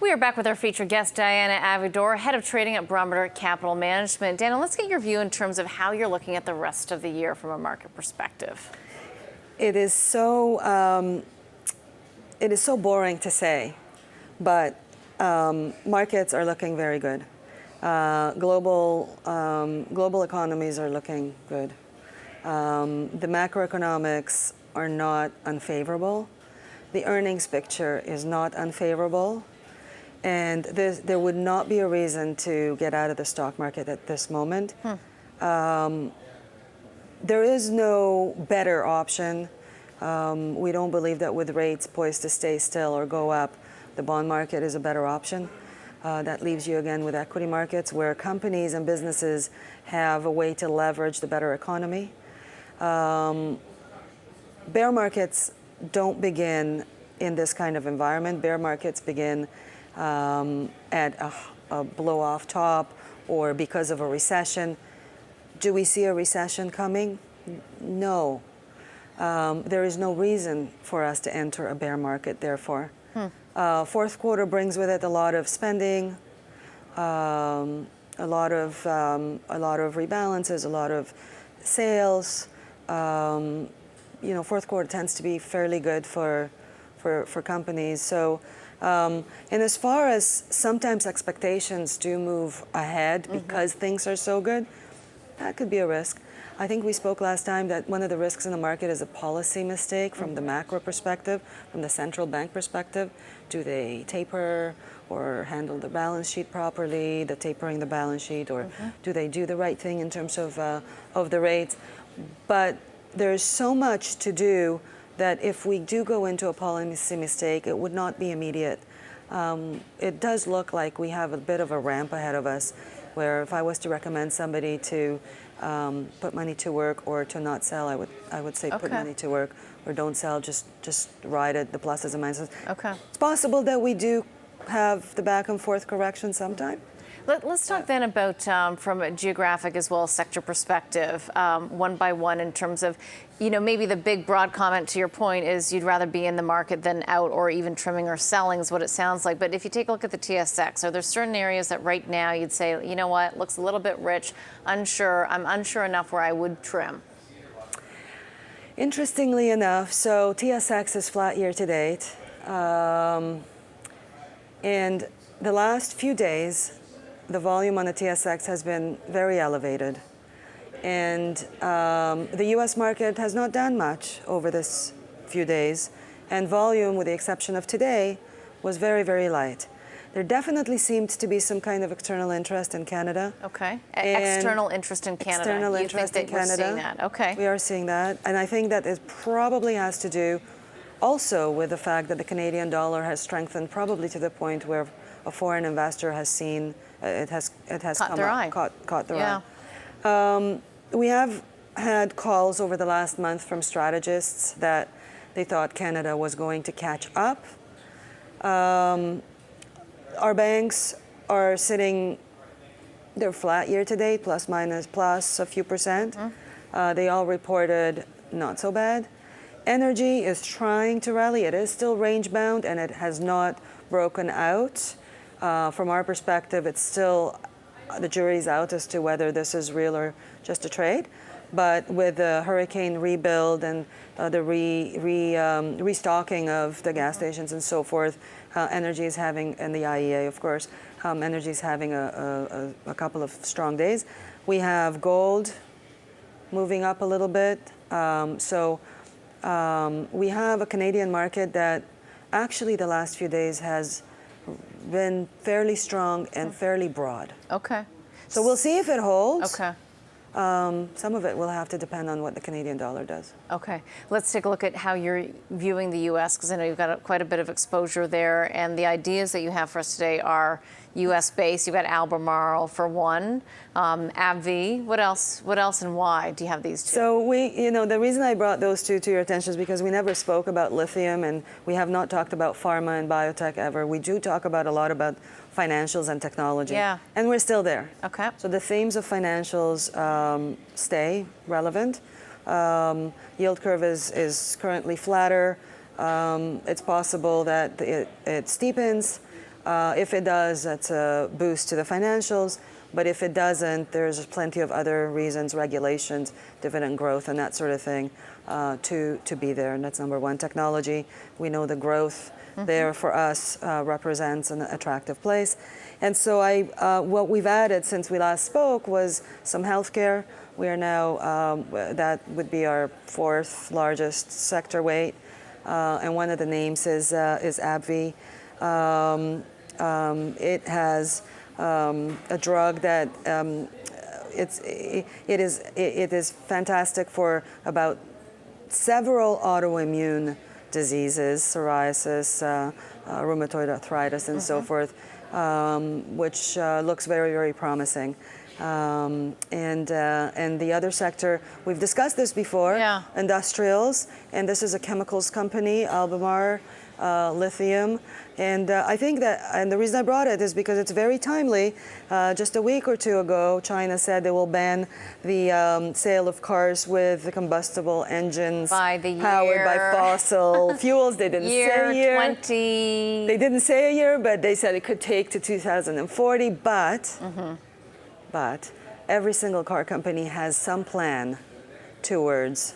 We are back with our featured guest, Diana Avigdor, head of trading at Barometer Capital Management. Diana, let's get your view in terms of how you're looking at the rest of the year from a market perspective. It is so boring to say, but markets are looking very good. Global economies are looking good. The macroeconomics are not unfavorable. The earnings picture is not unfavorable. And there would not be a reason to get out of the stock market at this moment. There is no better option. We don't believe that with rates poised to stay still or go up, the bond market is a better option. That leaves you again with equity markets where companies and businesses have a way to leverage the better economy. Bear markets don't begin in this kind of environment. Bear markets begin at a blow-off top or because of a recession. Do we see a recession coming? No. There is no reason for us to enter a bear market, therefore. Fourth quarter brings with it a lot of spending, a lot of rebalances, a lot of sales. Fourth quarter tends to be fairly good for companies. So, and as far as sometimes expectations do move ahead because things are so good, that could be a risk. I think we spoke last time that one of the risks in the market is a policy mistake from the macro perspective, from the central bank perspective. Do they taper or handle the balance sheet properly, the tapering the balance sheet, or do they do the right thing in terms of the rates? But there's so much to do that if we do go into a policy mistake, it would not be immediate. It does look like we have a bit of a ramp ahead of us, where if I was to recommend somebody to put money to work or to not sell, I would say put money to work, or don't sell, just ride it, the pluses and minuses. It's possible that we do have the back and forth correction sometime. Let's talk then about from a geographic as well as sector perspective, one by one, in terms of, maybe the big broad comment to your point is you'd rather be in the market than out or even trimming or selling is what it sounds like. But if you take a look at the TSX, are there certain areas that right now you'd say, you know what, looks a little bit rich, I'm unsure enough where I would trim? Interestingly enough, so TSX is flat year to date. And the last few days, the volume on the TSX has been very elevated. And the US market has not done much over this few days. And volume, with the exception of today, was very, very light. There definitely seemed to be some kind of external interest in Canada. External interest in Canada. External interest in Canada. We're seeing that. We are seeing that. And I think that it probably has to do also with the fact that the Canadian dollar has strengthened, probably to the point where a foreign investor has seen it has caught their eye. We have had calls over the last month from strategists that they thought Canada was going to catch up. Our banks are sitting, they're flat year to date, plus minus plus a few percent. They all reported not so bad. Energy is trying to rally. It is still range bound and it has not broken out. From our perspective, it's still, the jury's out as to whether this is real or just a trade. But with the hurricane rebuild and the restocking of the gas stations and so forth, energy is having, and the IEA, of course, energy is having a couple of strong days. We have gold moving up a little bit. We have a Canadian market that actually the last few days has been fairly strong and fairly broad. So we'll see if it holds. Some of it will have to depend on what the Canadian dollar does. Let's take a look at how you're viewing the U.S., because I know you've got quite a bit of exposure there, and the ideas that you have for us today are U.S.-based. You've got Albemarle for one, AbbVie. What else and why do you have these two? So the reason I brought those two to your attention is because we never spoke about lithium, and we have not talked about pharma and biotech ever. We do talk about a lot about financials and technology. And we're still there. So the themes of financials stay relevant. Yield curve is currently flatter. It's possible that it steepens. If it does, that's a boost to the financials. But if it doesn't, there's plenty of other reasons, regulations, dividend growth, and that sort of thing to be there. And that's number one. Technology, we know the growth there for us represents an attractive place. And so what we've added since we last spoke was some healthcare. We are now, that would be our fourth largest sector weight. And one of the names is AbbVie. It has a drug that it is fantastic for about several autoimmune diseases, psoriasis, rheumatoid arthritis, and so forth, which looks very, very promising. And the other sector, we've discussed this before, industrials, and this is a chemicals company, Albemarle Lithium. And I think that, and the reason I brought it is because it's very timely. Just a week or two ago, China said they will ban the sale of cars with combustible engines powered by fossil fuels. They didn't say a year. 20. They didn't say a year, but they said it could take to 2040. But every single car company has some plan towards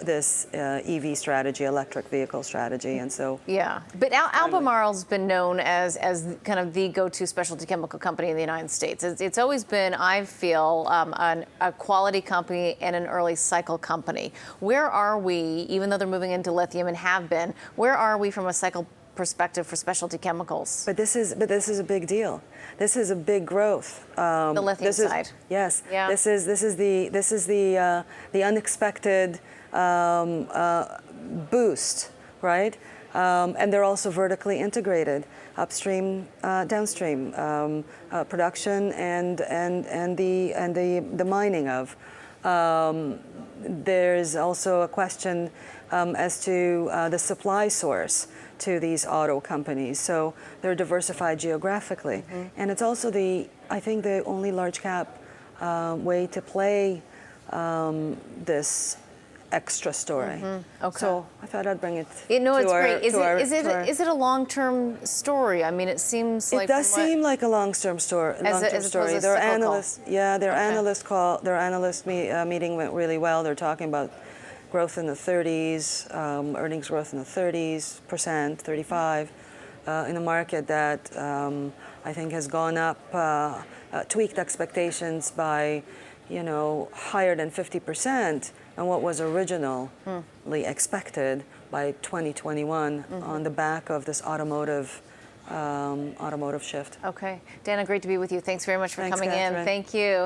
this EV strategy, electric vehicle strategy, and so. Yeah, but Albemarle's been known as kind of the go-to specialty chemical company in the United States. It's always been, I feel, a quality company and an early cycle company. Where are we, even though they're moving into lithium and have been, where are we from a cycle perspective for specialty chemicals? But this is a big deal. This is a big growth. The lithium side. Yes. Yeah. This is the unexpected boost, right? And they're also vertically integrated, upstream, downstream production, and the mining of. There's also a question as to the supply source to these auto companies. So they're diversified geographically. And it's also I think the only large cap way to play this extra story. Okay. So I thought I'd bring it it's great. Is it a long-term story? I mean, it seems like... It does seem like a long-term story. Their analyst meeting went really well. They're talking about growth in the 30s, earnings growth in the 30s%, 35%, in a market that I think has gone up, tweaked expectations by, higher than 50%, and what was originally expected by 2021 on the back of this automotive shift. Okay. Dana, great to be with you. Thanks very much for coming in. Catherine. Thank you.